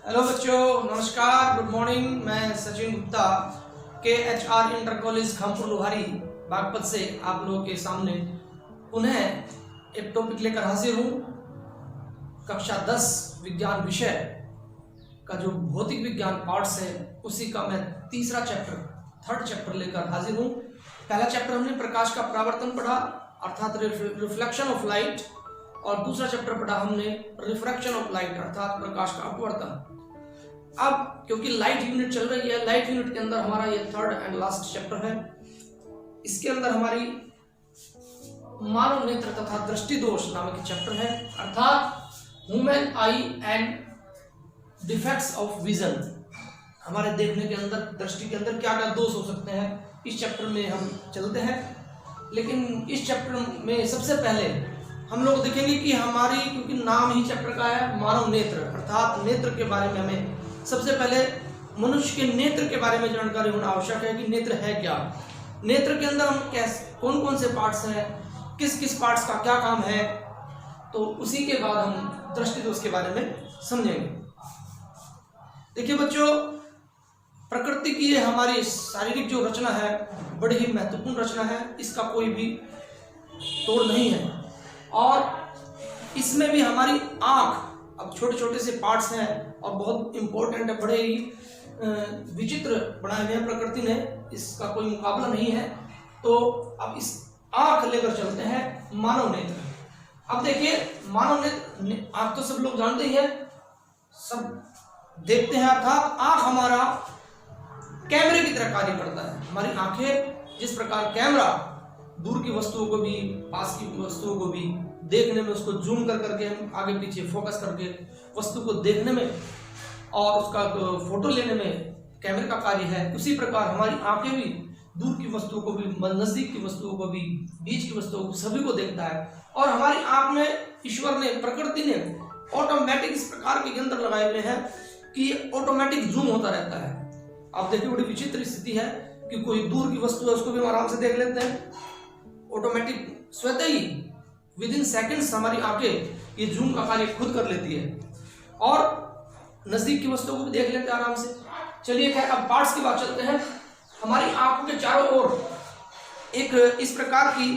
Hello बच्चों, नमस्कार, good morning. मैं Sachin Gupta KHR inter college Khampur Lohari Baghpat से आप लोगों के सामने पुनः एक टॉपिक लेकर हाजिर हूँ। कक्षा 10 विज्ञान विषय का जो भौतिक विज्ञान पार्ट्स है उसी का मैं तीसरा चैप्टर, थर्ड चैप्टर लेकर हाजिर हूँ। पहला चैप्टर हमने प्रकाश का परावर्तन पढ़ा अर्थात रिफ्लेक्शन ऑफ लाइट, और दूसरा चैप्टर पढ़ा हमने रिफ्रैक्शन ऑफ लाइट अर्थात प्रकाश का अपवर्तन। अब क्योंकि लाइट यूनिट चल रही है, लाइट यूनिट के अंदर हमारा ये थर्ड एंड लास्ट चैप्टर है। इसके अंदर हमारी मानव नेत्र तथा दृष्टि दोष नामक चैप्टर है अर्थात human I and defects of vision. हमारे देखने के अंदर, दृष्टि के अंदर क्या क्या दोष हो सकते हैं, इस चैप्टर में हम चलते हैं। लेकिन इस चैप्टर में सबसे पहले हम लोग देखेंगे कि हमारी, क्योंकि नाम ही चैप्टर का है मानव नेत्र अर्थात नेत्र के बारे में हमें सबसे पहले मनुष्य के नेत्र के बारे में जानकारी होना आवश्यक है कि नेत्र है क्या, नेत्र के अंदर हम कौन कौन से पार्ट्स हैं, किस किस पार्ट्स का क्या काम है। तो उसी के बाद हम दृष्टि दोष के बारे में समझेंगे। देखिए बच्चों, प्रकृति की ये हमारी शारीरिक जो रचना है बड़ी ही महत्वपूर्ण रचना है, इसका कोई भी तोड़ नहीं है। और इसमें भी हमारी आंख, अब छोटे छोटे से पार्ट्स हैं और बहुत इंपॉर्टेंट है, बड़े ही विचित्र बनाए हुए हैं प्रकृति ने, इसका कोई मुकाबला नहीं है। तो अब इस आंख लेकर चलते हैं मानव नेत्र। अब देखिए मानव नेत्र, आंख तो सब लोग जानते ही है, सब देखते हैं अर्थात आंख हमारा कैमरे की तरह कार्य करता है। हमारी आंखें जिस प्रकार कैमरा दूर की वस्तुओं को भी, पास की वस्तुओं को भी देखने में, उसको जूम कर करके हम आगे पीछे फोकस करके वस्तु को देखने में और उसका फोटो लेने में कैमरे का कार्य है, उसी प्रकार हमारी आंखें भी दूर की वस्तुओं को भी, नजदीक की वस्तुओं को भी, बीच की वस्तुओं को, सभी को देखता है। और हमारी आंख में ईश्वर ने, प्रकृति ने ऑटोमेटिक इस प्रकार के यंत्र लगाए हुए हैं कि ऑटोमेटिक जूम होता रहता है। आप देखिए बड़ी विचित्र स्थिति है कि कोई दूर की वस्तु है उसको भी हम आराम से देख लेते हैं, ऑटोमेटिक स्वतः ही विद इन सेकेंड्स हमारी आंखें ये जूम का कार्य खुद कर लेती है और नजदीक की वस्तुओं को भी देख लेते हैं आराम से। चलिए खैर, अब पार्ट्स की बात चलते हैं। हमारी आंखों के चारों ओर एक इस प्रकार की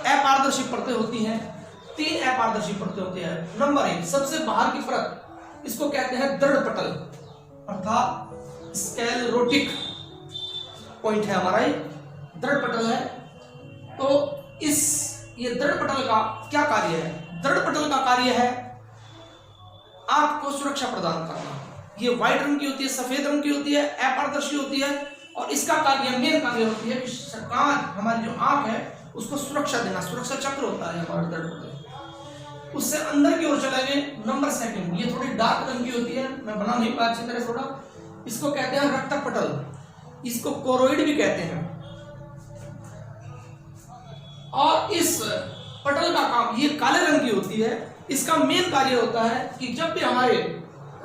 अपारदर्शी परतें होती हैं, 3 अपारदर्शी परतें होती हैं। नंबर 1, सबसे बाहर की परत, इसको कहते हैं दृढ़ पटल अर्थात स्क्लेरोटिक पॉइंट है हमारा, ये दृढ़ पटल है। तो ये दृढ़ पटल का क्या कार्य है? दृढ़ पटल का कार्य है आंख को सुरक्षा प्रदान करना। ये व्हाइट रंग की होती है, सफेद रंग की होती है, अपारदर्शी होती है, और इसका कार्य, मेन कार्य होती है कि सरकार, हमारी जो आंख है उसको सुरक्षा देना, सुरक्षा चक्र होता है हमारा दृढ़ पटल। उससे अंदर की ओर चलेंगे, नंबर 2, ये थोड़ी डार्क रंग की होती है, मैं बना नहीं पाया अच्छी तरह थोड़ा, इसको कहते हैं रक्त पटल, इसको कोरोइड भी कहते हैं। और इस पटल का काम, ये काले रंग की होती है, इसका मेन कार्य होता है कि जब भी हमारे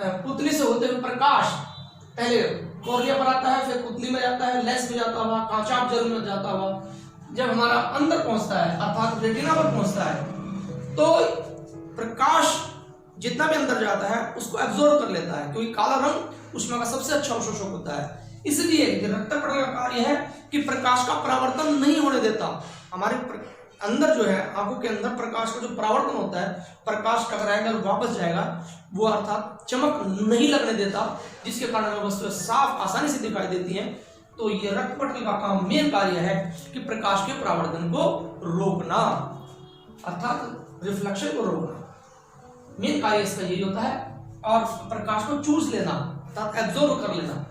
पुतली से होते हुए प्रकाश पहले कॉर्निया पर आता है, फिर पुतली में जाता है, लेंस में जाता हुआ, कांचाप जल में जाता हुआ, जब हमारा अंदर पहुंचता है अर्थात रेटिना पर पहुंचता है, तो प्रकाश जितना भी अंदर जाता है उसको एब्जॉर्ब कर लेता है, क्योंकि काला रंग उसमें का सबसे अच्छा अवशोषक होता है। इसलिए रक्त पटल का कार्य है कि प्रकाश का परावर्तन नहीं होने देता। हमारे अंदर जो है, आंखों के अंदर प्रकाश का जो परावर्तन होता है, प्रकाश टकराएगा और वापस जाएगा, वो अर्थात चमक नहीं लगने देता, जिसके कारण वस्तुएं साफ आसानी से दिखाई देती हैं। तो ये रक्त पटल का काम, मेन कार्य है कि प्रकाश के परावर्तन को रोकना अर्थात रिफ्लेक्शन को रोकना, मेन कार्य इसका यही होता है, और प्रकाश को चूस लेना अर्थात एब्जॉर्ब कर लेना।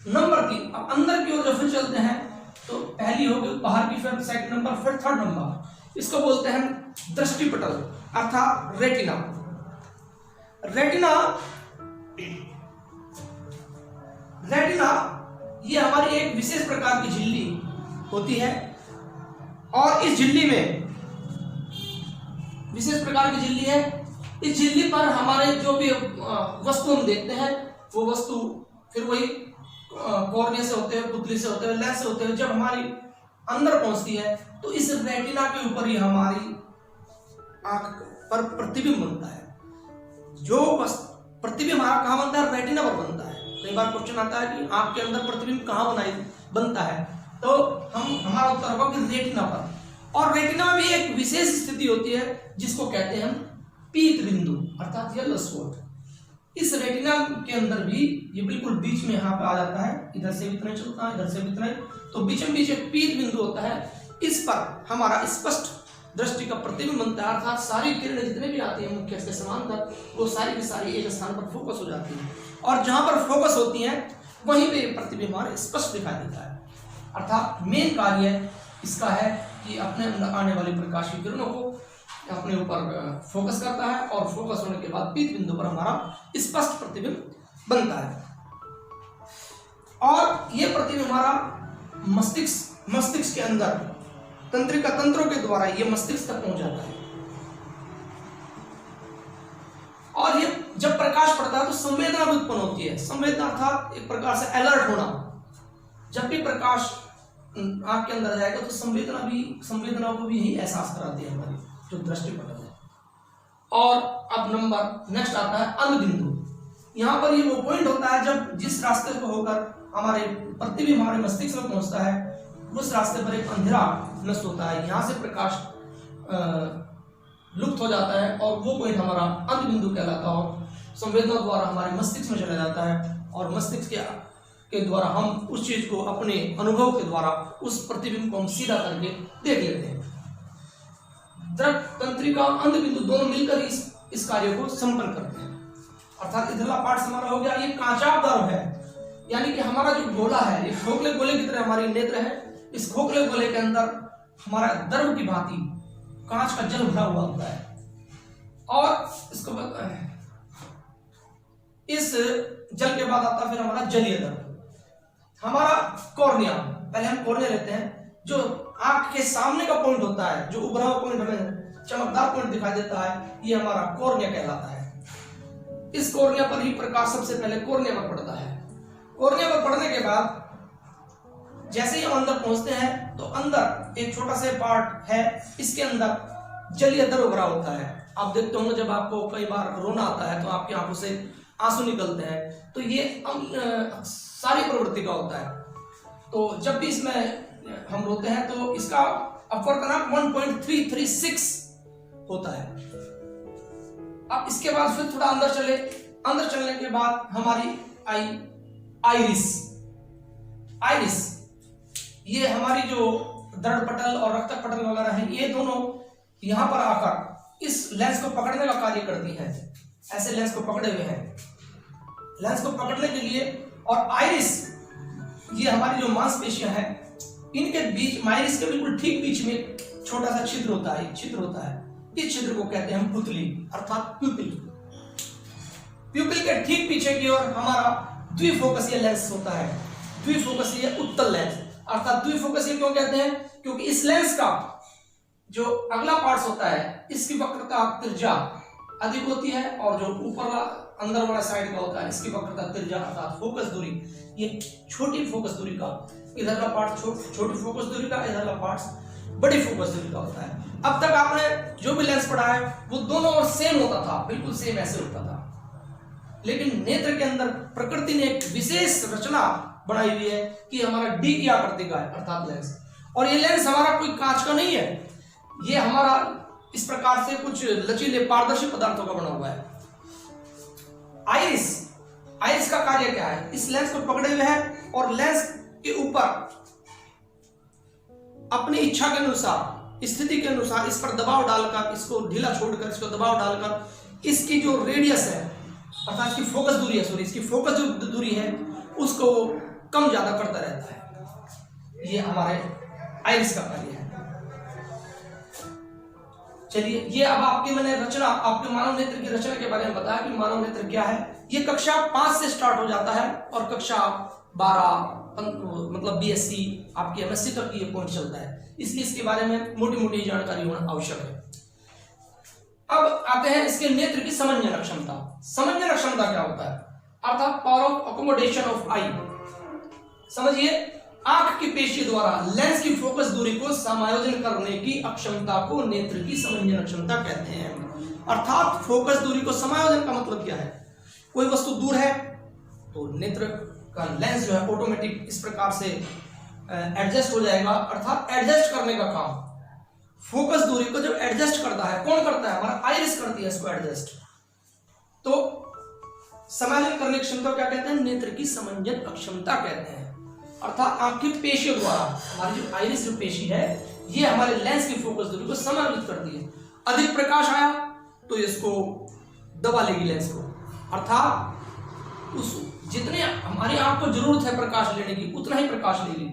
नंबर 3, अब अंदर की ओर जब फिर चलते हैं तो पहली होगी बाहर की, फिर सेकंड नंबर, फिर थर्ड नंबर, इसको बोलते हैं दृष्टि पटल अर्थात रेटिना। रेटिना ये हमारी एक विशेष प्रकार की झिल्ली होती है, और इस झिल्ली में विशेष प्रकार की झिल्ली है। इस झिल्ली पर हमारे जो भी वस्तु हम देखते हैं, वो वस्तु फिर वही कॉर्निया से होते हुए, पुतली से होते हुए, लेंस से होते हुए जब हमारी अंदर पहुंचती है, तो इस रेटिना के ऊपर ही हमारी आंख पर प्रतिबिंब बनता है। जो प्रतिबिंब हमारा कहाँ बनता है? रेटिना पर बनता है। कई बार क्वेश्चन आता है कि आंख के अंदर प्रतिबिंब कहाँ बनता है, तो हमारा उत्तर होगा कि रेटिना पर। और रेटिना में भी एक विशेष स्थिति होती है जिसको कहते हैं हम पीत बिंदु अर्थात येलो स्पॉट। इस रेटिना के अंदर भी ये बिल्कुल बीच में यहाँ पे आ जाता है, इधर से भी इतना चलता है, इधर से भी इतना, तो बीच में बीच एक पीत बिंदु होता है। इस पर हमारा स्पष्ट दृष्टि का प्रतिबिंब बनता है, अर्थात सारी किरणें जितने भी आती हैं मुख्य से समांतर, वो सारी की सारी एक स्थान पर फोकस हो जाती है, और जहां पर फोकस होती है वहीं पे प्रतिबिंब हमारे स्पष्ट दिखाई देता है। अर्थात मेन कार्य इसका है कि अपने अंदर आने वाली प्रकाश की किरणों को अपने ऊपर फोकस करता है, और फोकस होने के बाद पीत बिंदु पर हमारा स्पष्ट प्रतिबिंब बनता है। और यह प्रतिबिंब हमारा मस्तिष्क के अंदर तंत्रिका तंत्रों के द्वारा ये मस्तिष्क तक पहुंच जाता है। और ये जब प्रकाश पड़ता है तो संवेदना भी उत्पन्न होती है। संवेदना अर्थात एक प्रकार से अलर्ट होना। जब भी प्रकाश आंख के अंदर जाएगा तो संवेदना को भी यही एहसास कराती है हमारी जो दृष्टिपटल है। और अब नंबर नेक्स्ट आता है अंध बिंदु। यहाँ पर ये वो पॉइंट होता है जब जिस रास्ते को होकर हमारे प्रतिबिंब हमारे मस्तिष्क में पहुंचता है, उस रास्ते पर एक अंधेरा नष्ट होता है, यहाँ से प्रकाश लुप्त हो जाता है, और वो पॉइंट हमारा अंध बिंदु कहलाता है। और संवेदना द्वारा हमारे मस्तिष्क में चला जाता है, और मस्तिष्क के द्वारा हम उस चीज को अपने अनुभव के द्वारा उस प्रतिबिंब को हम सीधा करके देख लेते हैं। तंत्रिका अंध बिंदु दोनों मिलकर इस कार्य को संपन्न करते हैं। अर्थात इधरला पार्ट हमारा हो गया, ये कांचाव द्रव है, यानी कि हमारा जो गोला है ये खोखले गोले की तरह हमारी नेत्र है। इस खोखले गोले के अंदर हमारा द्रव की भांति कांच का जल भरा हुआ होता है। और इसको इस जल के बाद आता है फिर हमारा जलीय द्रव, हमारा कॉर्निया। पहले हम कॉर्निया लेते हैं, जो आंख के सामने का पॉइंट होता है, जो उभरा हुआ पॉइंट हमें चमकदार पॉइंट दिखाई देता है, ये हमारा कॉर्निया कहलाता है। इस कॉर्निया पर ही प्रकाश सबसे पहले कॉर्निया पर पड़ता है। कॉर्निया पर पड़ने के बाद जैसे ही हम अंदर पहुंचते हैं तो अंदर एक छोटा सा पार्ट है, इसके अंदर जलीय द्रव भरा होता है। आप देखते होंगे जब आपको कई बार रोना आता है तो आपकी आंखों से आंसू निकलते हैं, तो ये सारी प्रवृत्ति का होता है। तो जब भी इसमें हम रोते हैं तो इसका अपवर्तनांक 1.336 होता है। अब इसके बाद फिर थोड़ा अंदर चलने के बाद हमारी आइरिस, ये हमारी जो दृढ़ पटल और रक्तक पटल वगैरह है, ये दोनों यहां पर आकर इस लेंस को पकड़ने का कार्य करती है। ऐसे लेंस को पकड़े हुए हैं, लेंस को पकड़ने के लिए। और आइरिस, ये हमारी जो मांसपेशियां हैं, इनके बीच, आइरिस के बिल्कुल ठीक बीच में छोटा सा छिद्र होता है। इस छिद्र को कहते हैं हम पुतली अर्थात प्यूपिल। प्यूपिल के ठीक पीछे की ओर हमारा द्विफोकसीय लेंस होता है। द्विफोकसीय उत्तल लेंस, अर्थात द्विफोकसीय क्यों कहते हैं? क्योंकि इस लेंस का जो अगला पार्ट होता है, इसकी वक्रता त्रिज्या अधिक होती है, और जो ऊपर अंदर वाला साइड का होता है, इसकी वक्रता त्रिज्या अर्थात फोकस दूरी, ये छोटी फोकस दूरी का, इधर का पार्ट छोटी फोकस दूरी का, इधर का पार्ट बड़ी फोकस दूरी का होता है। अब तक आपने जो भी लेंस पढ़ा है वो दोनों ओर सेम होता था, बिल्कुल सेम ऐसे होता था। लेकिन नेत्र के अंदर प्रकृति ने एक विशेष रचना बनाई हुई है कि हमारा डी की आकृति का है अर्थात लेंस। और ये लेंस हमारा कोई कांच का नहीं है, ये हमारा इस प्रकार से कुछ लचीले पारदर्शी पदार्थों का बना हुआ है। आइरिस का कार्य क्या है? इस लेंस को पकड़े हुए है और लेंस के ऊपर अपनी इच्छा के अनुसार, स्थिति के अनुसार इस पर दबाव डालकर, इसको ढीला छोड़कर इसको दबाव डालकर इसकी जो रेडियस है अर्थात इसकी फोकस दूरी है, इसकी फोकस जो दूरी है उसको कम ज्यादा करता रहता है। ये हमारे आइरिस का कार्य है। चलिए, ये अब आपके मानव नेत्र की रचना के बारे में बताया कि मानव नेत्र क्या है। ये कक्षा 5 से स्टार्ट हो जाता है और कक्षा 12 मतलब BSc आपकी MSc तक ये पॉइंट चलता है, इसलिए इसके बारे में मोटी मोटी जानकारी होना आवश्यक है। अब आते हैं इसके नेत्र की समंजन क्षमता। समंजन क्षमता क्या होता है? अर्थात पावर ऑफ अकोमोडेशन ऑफ आई। समझिए, आंख की पेशी द्वारा लेंस की फोकस दूरी को समायोजन करने की अक्षमता को नेत्र की समंजन क्षमता कहते हैं। अर्थात फोकस दूरी को समायोजन का मतलब क्या है? कोई वस्तु दूर है तो नेत्र का लेंस जो है ऑटोमेटिक इस प्रकार से एडजस्ट हो जाएगा, अर्थात एडजस्ट करने का काम, फोकस दूरी को जब एडजस्ट करता है, कौन करता है? हमारा आइरिस करती है इसको एडजस्ट। तो समायोजन करने की क्षमता क्या कहते हैं? नेत्र की समंजन अक्षमता कहते हैं। अर्थात आंख की पेशियों द्वारा हमारी जो आइरिस जो पेशी है ये हमारे लेंस की फोकस दूरी को समायोजित करती है। अधिक प्रकाश आया तो इसको दबा लेगी लेंस को, अर्थात उस जितने हमारी आंख को जरूरत है प्रकाश लेने की उतना ही प्रकाश लेगी।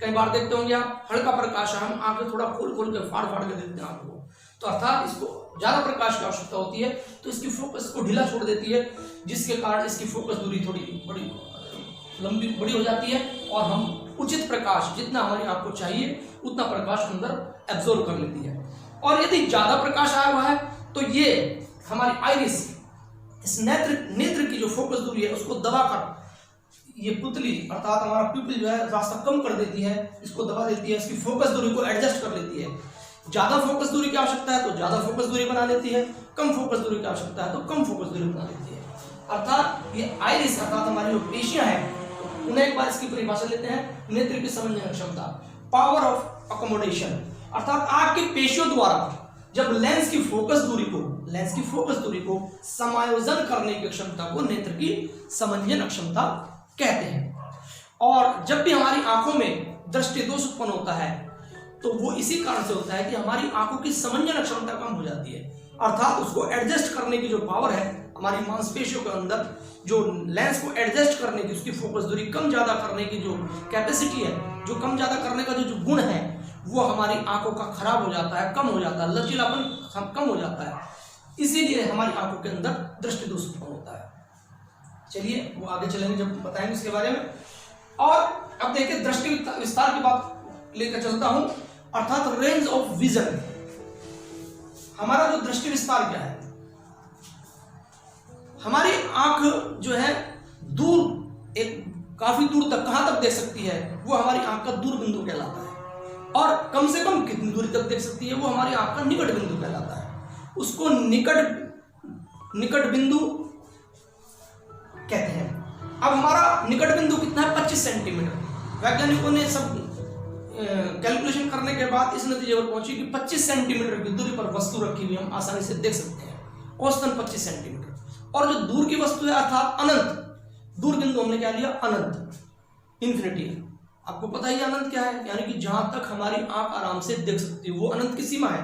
कई बार देखते होंगे आप, हल्का प्रकाश है, हम आंखें थोड़ा खोल खोल के फाड़ फाड़ के देखते हैं आंख को, तो अर्थात इसको ज्यादा प्रकाश की आवश्यकता होती है तो इसकी फोकस को ढीला छोड़ देती है, जिसके कारण इसकी फोकस दूरी थोड़ी बड़ी हो जाती है और हम उचित प्रकाश जितना हमारी आंख को चाहिए उतना प्रकाश अंदर एब्जॉर्ब कर लेती है। और यदि ज्यादा प्रकाश आया हुआ है तो ये हमारी आइरिस इस नेत्र की जो फोकस दूरी है उसको दबाकर ये पुतली अर्थात हमारा प्यूपिल जो है रास्ता कम कर देती है, इसको दबा देती है, इसकी फोकस दूरी को एडजस्ट कर लेती है। ज्यादा फोकस दूरी की आवश्यकता है तो ज्यादा फोकस दूरी बना लेती है, कम फोकस दूरी की आवश्यकता है तो कम फोकस दूरी बना लेती है। अर्थात ये आइरिस अर्थात हमारी जो पेशियां हैं उन्हें एक बार इसकी परिभाषा लेते हैं, नेत्र की समंजन क्षमता, पावर ऑफ अकोमोडेशन, अर्थात आंख की पेशियों द्वारा जब लेंस की फोकस दूरी को समायोजन करने की क्षमता को नेत्र की समंजन क्षमता कहते हैं। और जब भी हमारी आंखों में दृष्टि दोष उत्पन्न होता है तो वो इसी कारण से होता है कि हमारी आंखों की समंजन क्षमता कम हो जाती है, अर्थात उसको एडजस्ट करने की जो पावर है हमारी मांसपेशियों के अंदर, जो लेंस को एडजस्ट करने की, उसकी फोकस दूरी कम ज्यादा करने की जो कैपेसिटी है, जो कम ज्यादा करने का जो गुण है वो हमारी आंखों का खराब हो जाता है, कम हो जाता है, लचीलापन कम हो जाता है, इसीलिए हमारी आंखों के अंदर दृष्टि दोष उत्पन्न होता है। चलिए वो आगे चलेंगे जब बताएंगे इसके बारे में। और अब देखिए दृष्टि विस्तार की बात लेकर चलता हूं, अर्थात रेंज ऑफ विजन। हमारा जो दृष्टि विस्तार क्या है, हमारी आंख जो है दूर एक काफी दूर तक कहां तक देख सकती है वो हमारी आंख का दूर बिंदु कहलाता है, और कम से कम कितनी दूरी तक देख सकती है वो हमारी आंख का निकट बिंदु कहलाता है। उसको निकट बिंदु कहते हैं। अब हमारा निकट बिंदु कितना है? 25 सेंटीमीटर। वैज्ञानिकों ने सब कैलकुलेशन करने के बाद इस नतीजे पर पहुंची कि 25 सेंटीमीटर की दूरी पर वस्तु रखी हुई हम आसानी से देख सकते हैं, औसतन 25 सेंटीमीटर। और जो दूर की वस्तु है अर्थात अनंत, दूर बिंदु हमने क्या लिया? अनंत, इन्फिनिटी। आपको पता ही अनंत क्या है, यानी कि जहां तक हमारी आंख आराम से देख सकती है वो अनंत की सीमा है।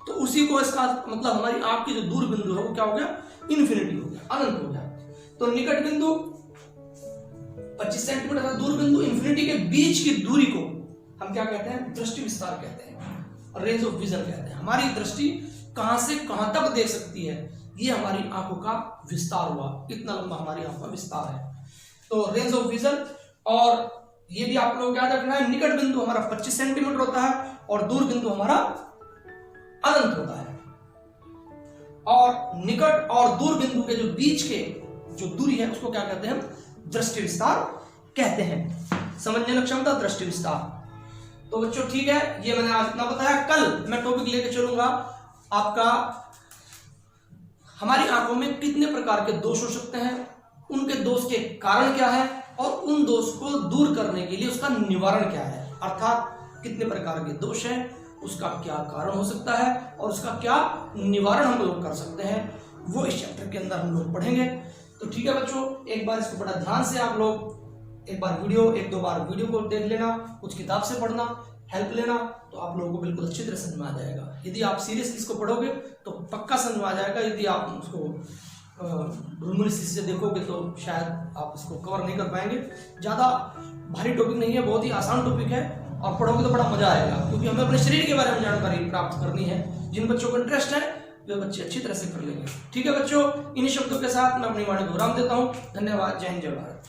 तो उसी को इसका मतलब हमारी आंख की जो दूर बिंदु है वो क्या हो गया? इन्फिनिटी हो गया, अनंत हो गया। तो निकट बिंदु 25 सेंटीमीटर, दूर बिंदु इन्फिनिटी के बीच की दूरी को हम क्या कहते हैं? दृष्टि विस्तार कहते हैं, रेंज ऑफ विजन कहते हैं। हमारी दृष्टि कहां से कहां तक देख सकती है, ये हमारी आंखों का विस्तार हुआ, इतना लंबा हमारी आंखों का विस्तार है। तो रेंज ऑफ विजन, और ये भी आप लोग याद रखना है, निकट बिंदु हमारा 25 सेंटीमीटर होता है और दूर बिंदु हमारा अनंत होता है। और निकट और दूर बिंदु के जो बीच के जो दूरी है उसको क्या कहते हैं? दृष्टि विस्तार कहते हैं। समंजन क्षमता, दृष्टि विस्तार। तो बच्चों ठीक है, ये मैंने आज इतना बताया। कल मैं टॉपिक लेके चलूंगा आपका हमारी आंखों में कितने प्रकार के दोष हो सकते हैं, उनके दोष के कारण क्या है और उन दोष को दूर करने के लिए उसका निवारण क्या है, अर्थात कितने प्रकार के दोष हैं, उसका क्या कारण हो सकता है और उसका क्या निवारण हम लोग कर सकते हैं, वो इस चैप्टर के अंदर हम लोग पढ़ेंगे। तो ठीक है बच्चों, एक बार इसको बड़ा ध्यान से आप लोग एक बार एक दो बार वीडियो को देख लेना, कुछ किताब से पढ़ना, हेल्प लेना, तो आप लोगों को बिल्कुल अच्छी तरह समझ में आ जाएगा। यदि आप सीरियसली इसको पढ़ोगे तो पक्का समझ में आ जाएगा। यदि आप उसको रूमल से देखोगे तो शायद आप इसको कवर नहीं कर पाएंगे। ज़्यादा भारी टॉपिक नहीं है, बहुत ही आसान टॉपिक है और पढ़ोगे तो बड़ा मजा आएगा, क्योंकि हमें अपने शरीर के बारे में जानकारी प्राप्त करनी है। जिन बच्चों को इंटरेस्ट है वे बच्चे अच्छी तरह से कर लेंगे। ठीक है बच्चों, इन्हीं शब्दों के साथ मैं अपनी वाणी को विराम देता हूँ। धन्यवाद। जय हिंद, जय भारत।